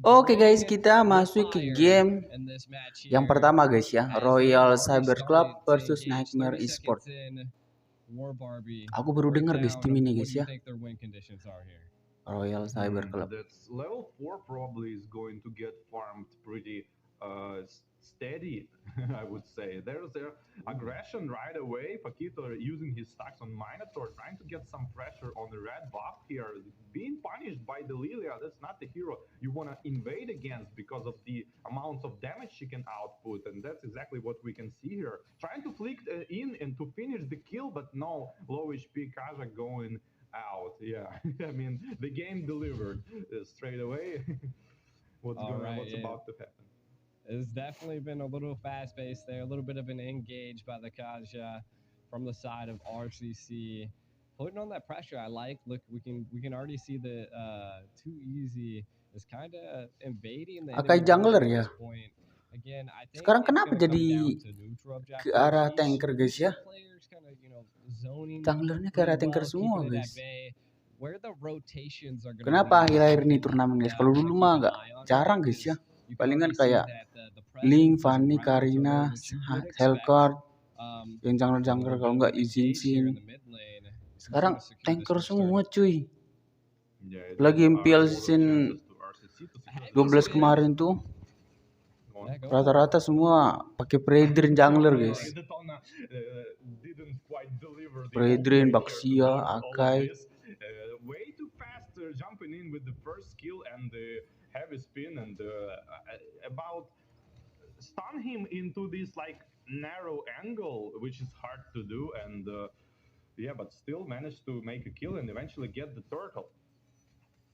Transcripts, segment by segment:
Oke guys, kita masuk ke game yang pertama guys ya, Royal Cyber Club versus Nightmare Esport. Aku baru dengar guys tim ini guys ya, Royal Cyber Club. That's level 4 probably is going to get farmed pretty steady, I would say. There's their aggression right away. Paquito using his stacks on Minotaur, trying to get some pressure on the red buff here. Being punished by the Lilia, that's not the hero you want to invade against because of the amounts of damage she can output. And that's exactly what we can see here. Trying to flick in and to finish the kill, but no, low HP Kaja going out. Yeah, I mean the game delivered straight away. What's about to happen? It's definitely been a little fast paced there, a little bit of an engage by the Kaja from the side of RCC, putting on that pressure. I like. Look, we can already see the too easy is kind of invading the Akai jungler ya. point. Again, I think sekarang kenapa jadi ke arah tanker guys ya? Junglernya ke arah tanker semua guys. Kenapa akhir-akhir ini turnamen guys? Kalau dulu mah nggak jarang guys ya. Palingan kayak Link, Fanny, Karina, Hellcard, yang jungler kalau nggak izin. Sekarang tanker semua cuy. Lagi MPL season 12 kemarin tuh rata-rata semua pakai Predrin jungler guys. Predrin, Baxia, Akai. Way too fast jumping in with the first skill and the heavy spin and about stun him into this like narrow angle, which is hard to do, and yeah, but still managed to make a kill and eventually get the turtle.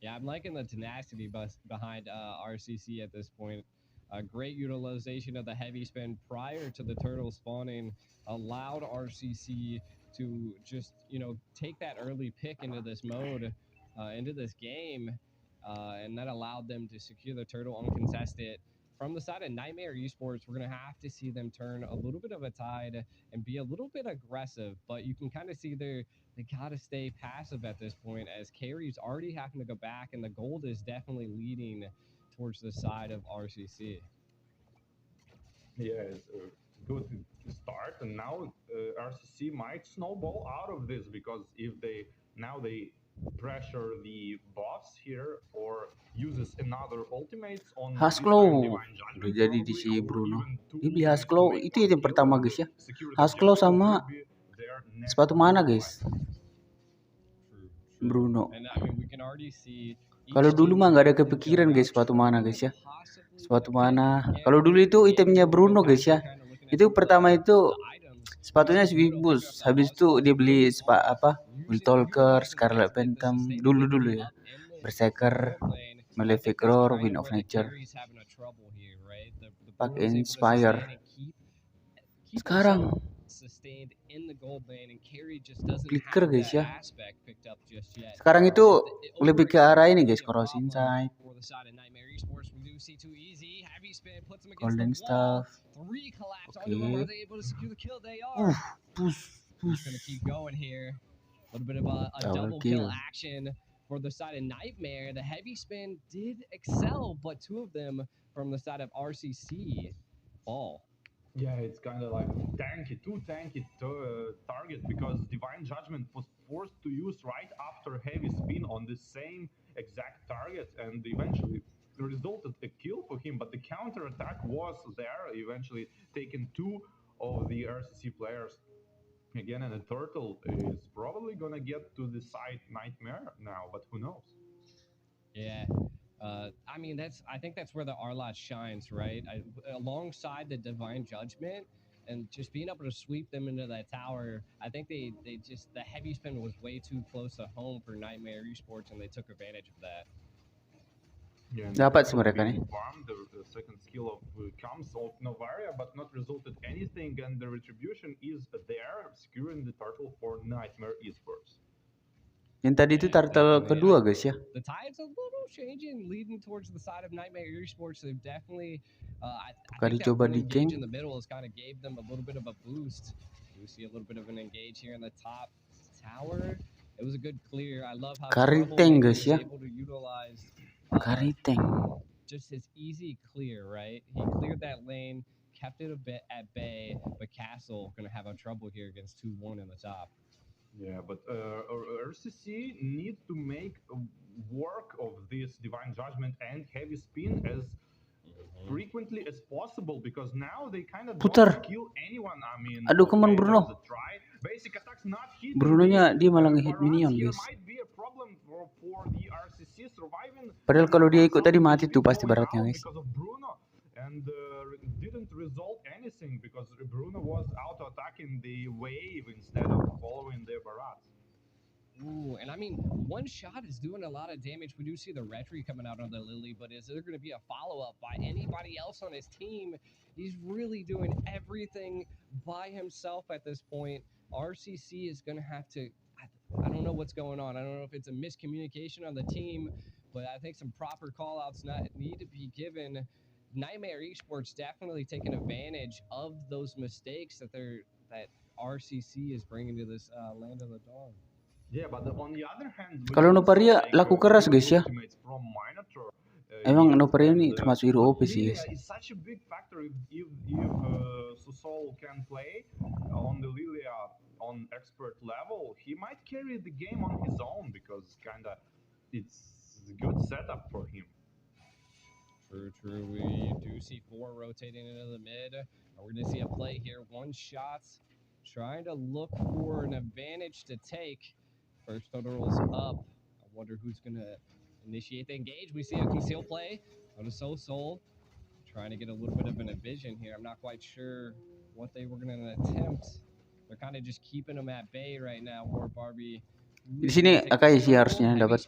Yeah, I'm liking the tenacity behind RCC at this point. A great utilization of the heavy spin prior to the turtle spawning allowed RCC to just, take that early pick into this mode, into this game, and that allowed them to secure the turtle uncontested. From the side of Nightmare Esports, we're going to have to see them turn a little bit of a tide and be a little bit aggressive, but you can kind of see they got to stay passive at this point as carry's already having to go back, and the gold is definitely leading towards the side of RCC. Yeah, it's a good start, and now RCC might snowball out of this because if they pressure the boss here or uses another ultimates on Hasklow udah jadi di si Bruno. Dia beli Hasklow itu yang pertama guys ya. Hasklow sama sepatu mana guys? Bruno. Kalau dulu mah nggak ada kepikiran guys sepatu mana guys ya. Sepatu mana? Kalau dulu itu itemnya Bruno guys ya. Itu pertama itu sepatunya Swibus. Habis itu dia beli beli Talker, Scarlet Phantom dulu ya. Berserker, Malefic Roar, Wind of Nature, Pack Inspire. Sekarang Flicker guys ya. Sekarang itu lebih ke arah ini guys, Cross Insight, Golden Staff. Oke. Double kill action for the side of Nightmare. The heavy spin did excel, but two of them from the side of RCC fall. Yeah, it's kind of like too tanky target because Divine Judgment was forced to use right after heavy spin on the same exact target, and eventually resulted a kill for him. But the counter attack was there, eventually taking two of the RCC players again, and the turtle is probably gonna get to the side Nightmare now, but who knows? Yeah. I think that's where the Arlot shines, right? Alongside the Divine Judgment and just being able to sweep them into that tower, I think they just, the heavy spin was way too close to home for Nightmare Esports, and they took advantage of that. Yeah, dapat sih mereka nih. The second skill comes of Novaria, but not resulted anything, and the retribution is there, securing the turtle for Nightmare Esports. Yang tadi itu turtle kedua guys ya. The tide's a little changing, leading towards the side of Nightmare Esports. They've definitely, I think that engage in the middle has kind of gave them a little bit of a boost. We see a little bit of an engage here in the top tower. It was a good clear. I love how Kariteng guys ya. able to utilize Kariteng. just his easy clear, right? He cleared that lane, kept it a bit at bay, but Castle gonna have a trouble here against 2-1 in the top. Yeah, but RCC need to make work of this divine judgment and heavy spin as frequently as possible because now they kind of Putar. don't kill anyone. I mean, Aduh, come on, okay, Bruno. there's a try. Basic attacks not hitting. Brunonya the, dia malah ngehit Barats minion, here guys. might be a problem for the RCC surviving. Padahal kalau dia ikut tadi Some mati HP tuh pasti going baratnya, out guys. because of Bruno and didn't result anything because Bruno was auto attacking the wave instead of following their Barats. Ooh, and I mean, one shot is doing a lot of damage. We do see the retry coming out on the Lily, but is there going to be a follow-up by anybody else on his team? He's really doing everything by himself at this point. RCC is going to have to... I don't know what's going on. I don't know if it's a miscommunication on the team, but I think some proper call-outs need to be given. Nightmare Esports definitely taking advantage of those mistakes that RCC is bringing to this Land of the Dawn. Yeah, but on the other hand, kalau Noparia laku keras guys ya. Emang Noparia ini termasuk hero OP sih guys. It's such a big factor if Susol can play on the Lilia on expert level, he might carry the game on his own because kinda it's a good setup for him. True. We do see 4 rotating into the mid. We're going to see a play here. One shot's trying to look for an advantage to take. First total's up. I wonder who's going to initiate the engage. We see a conceal play on a Soul. Trying to get a little bit of an vision here. I'm not quite sure what they were going to attempt. They're kind of just keeping them at bay right now. War Barbie. Di sini Akai sih harusnya dapat.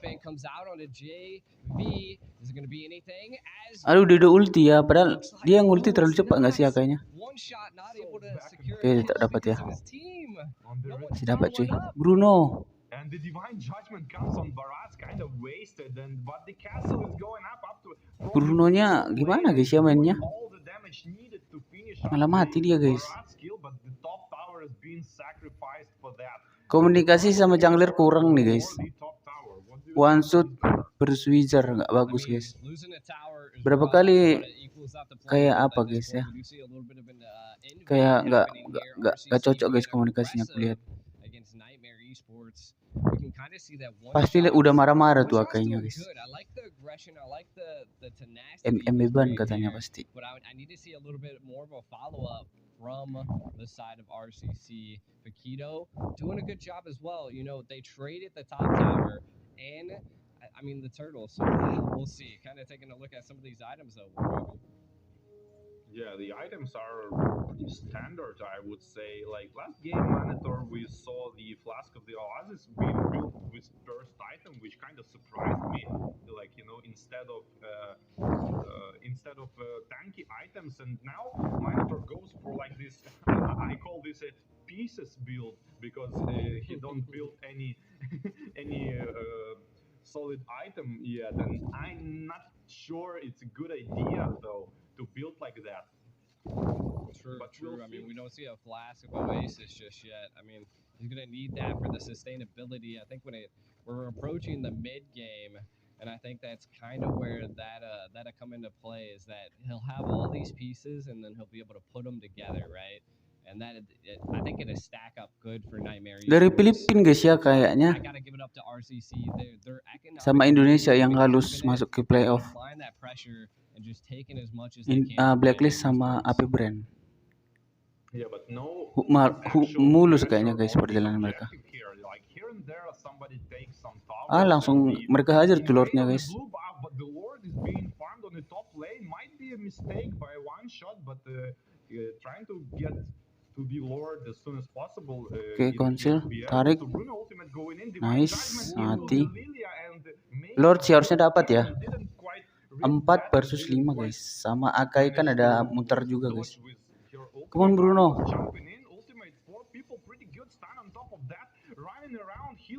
Aduh, dia udah ulti ya, padahal dia ngulti terlalu cepat nggak sih Akainya? Oke, tak dapat ya. Masih dapat cuy. Bruno. And the divine judgment comes on Barats kind of wasted but the castle is going up to Brunonya gimana guys ya mainnya? all the damage needed to finish Malah mati dia guys. Barats kill, but the top tower is being sacrificed for that. Komunikasi sama jungler kurang nih guys. One shot bersuizer nggak bagus guys. Berapa kali kayak apa guys ya? Kayak nggak cocok guys komunikasinya aku lihat. Pasti udah marah-marah tuh Akainya guys. Beban katanya pasti. From the side of RCC, Paquito doing a good job as well. You know, they traded the top tower and I mean the turtle, so we'll see. Kind of taking a look at some of these items though. Yeah, the items are pretty standard, I would say. Like last game monitor, we saw the Flask of the Oasis being built with first item, which kind of surprised me. Like, you know, instead of tanky items, and now monitor goes for like this. I call this a pieces build because he don't build any solid item yet, and I'm not sure it's a good idea though to build like that. True. I mean, we don't see a Flask of Oasis just yet. I mean, he's going to need that for the sustainability. I think we're approaching the mid game, and I think that's kind of where that'll come into play, is that he'll have all these pieces, and then he'll be able to put them together, right? And that I think it'll stack up good for Nightmare. Dari Filipina guys ya kayaknya. Sama Indonesia yang halus masuk ke playoff. Blacklist sama AP Brand. Yeah, but no mulus kayaknya guys perjalanan mereka. Langsung mereka hajar tuh Lordnya guys. Oke, konsil, tarik. Nice, mati. Lord sih harusnya dapat ya. 4 versus 5 guys. Sama Akai kan ada muter juga guys. Come on Bruno.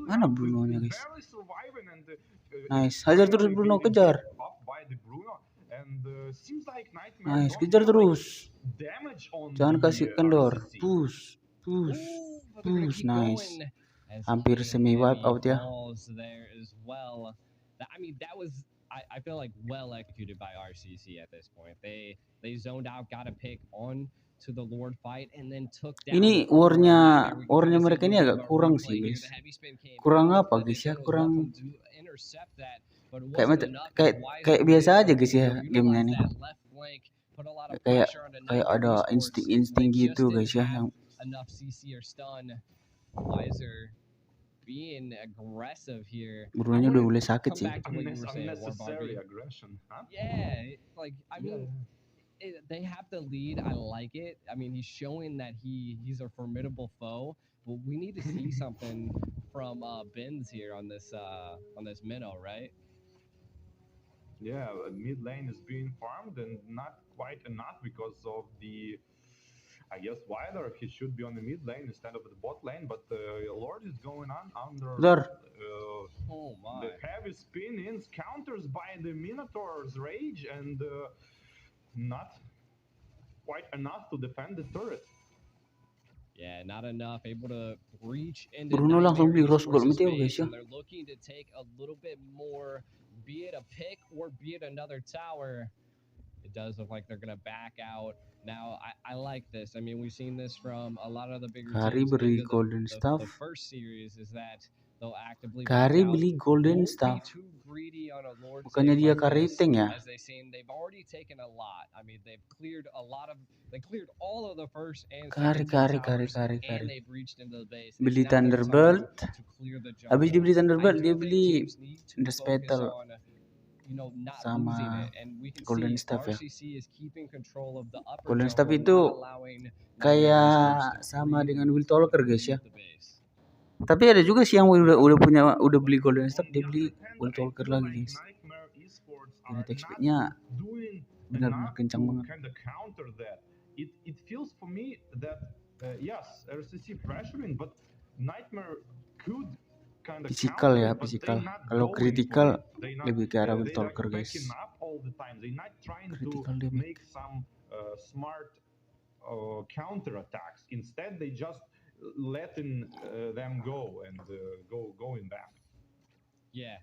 Mana Brunonya guys? Nice, hajar terus Bruno, kejar. Nice, kejar terus. Jangan kasih kendor. Push. Nice. Hampir semi wipe out ya. I feel like well executed by RCC at this point. They zoned out, got a pick on to the Lord fight, and then took down. Ini warnya mereka ini agak kurang sih guys. Kurang apa guys ya? Kurang kayak biasa aja guys ya gamenya nih. Kayak ada insting gitu guys ya yang being aggressive here. Brunonya udah mulai sakit sih. Unnecessary aggression, huh? Yeah, like I mean, they have the lead. I like it. I mean, he's showing that he's a formidable foe. But we need to see something from Benz here on this minnow, right? Yeah, mid lane is being farmed and not quite enough because of the, I guess, Wilder. He should be on the mid lane instead of the bot lane, but Lord is going on under Oh my. the heavy spin-ins, counters by the Minotaur's rage, and not quite enough to defend the turret. Yeah, not enough. Able to reach into Bruno langsung beli rose gold Resources meteor guys space, ya. and they're looking to take a little bit more, be it a pick or be it another tower. It does look like they're gonna back out. Now, I like this. I mean, we've seen this from a lot of the bigger Kari teams. beli Maybe golden staff. The first series is that they'll actively Kari back out. beli golden Won't be staff. too greedy on a Lord Bukannya save dia like Kari this, tank ya? as they've seen, they've already taken a lot. I mean, they've cleared they cleared all of the first and second Kari. and they've reached into the base. Beli It's now their Thunderbolt. time to clear the Habis jungle. dia beli I Thunderbolt, do dia think beli teams need to The focus Spectre on, not sama losing it, and we can Golden see Staff ya. RCC is keeping control of the upper Golden jungle, Staff not itu allowing kayak sama lead dengan Will Talker guys ya. the base. Tapi ada juga sih yang udah beli golden staff, dia beli Will Talker lagi guys. Unit XP-nya benar-benar kencang banget. Kind of counter that. It feels for me that yes, RCC pressuring, but Nightmare could kind of Fisikal ya, counter, but fisikal. they're not Kalau going kritikal for it. They're not- lebih ke arah Will they like Talker guys. backing up all the time. They're not trying Critical to damage. make some smart counter attacks. Instead, they just letting them go and going back. Yeah,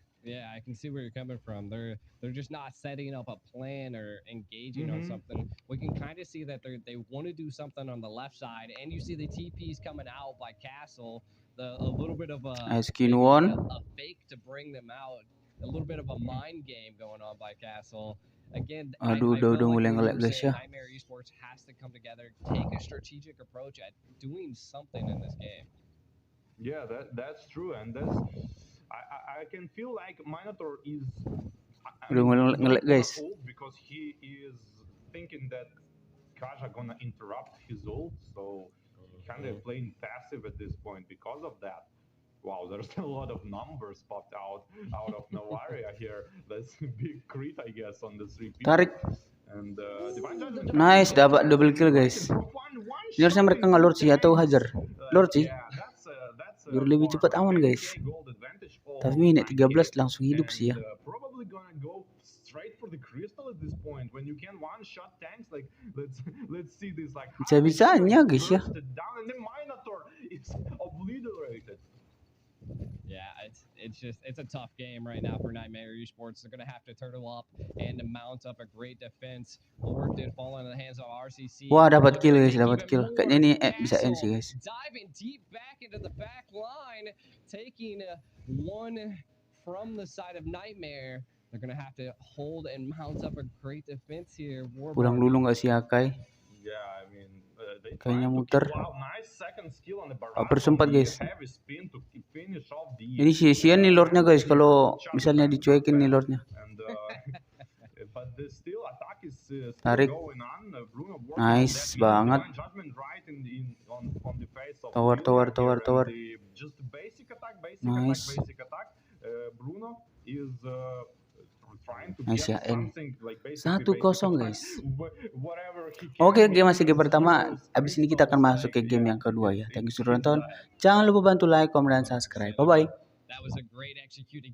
I can see where you're coming from. They're just not setting up a plan or engaging on something. We can kind of see that they want to do something on the left side, and you see the TPs coming out by Castle. A little bit of a Skin one. a fake to bring them out. A little bit of a mind game going on by Castle. Again, Aduh, I feel udah mulai like nge-lag we were guys saying ya. Nightmare Esports has to come together, take a strategic approach at doing something in this game. Yeah, that's true, and that's I can feel like Minotaur is Udah mulai nge-lag guys. ult because he is thinking that Kaja gonna interrupt his ult, so kind of playing passive at this point because of that. Wow, there's a lot of numbers popped out of Novaria here. That's a big crit, I guess, on the 3P. Tarik. And Divine Judgment. Nice, dapat double kill guys. Ini harusnya mereka nggak Lord sih atau hajar. Lord sih. Biar lebih cepat aman guys. Tapi minit 13 langsung hidup sih ya. Probably gonna go straight for the crystal at this point when you can one shot tanks like let's see this like Bisa-bisanya guys ya. down and the Minotaur is obliterated. Yeah, it's a tough game right now for Nightmare Esports. They're gonna have to turtle up and mount up a great defense. Lord did fall into the hands of RCC. Wah, dapat kill guys, dapat kill. Kayaknya ini bisa end sih guys. Diving deep back into the back line, taking one from the side of Nightmare. They're gonna have to hold and mount up a great defense here. Pulang dulu nggak sih Akai? Yeah, I mean, Kayaknya muter. Nice second skill on the Upper sempat guys. heavy spin to finish off the Ini sia-sia nih Lordnya guys kalau misalnya dicuekin nih Lordnya. and but the still attack is still Tarik. going on. Bruno working Nice on that. banget. Divine Judgment right on the face of Tower, Bruno tower, here, tower. and just basic attack, Nice. basic attack. Bruno is trying to Nice get ya, end. something like basically 1-0 basic guys. attack, whatever he can. Oke, game masih game pertama. Abis ini kita akan masuk ke game yang kedua ya. Thank you sudah nonton. Jangan lupa bantu like, comment, dan subscribe. Bye bye. That was a great executing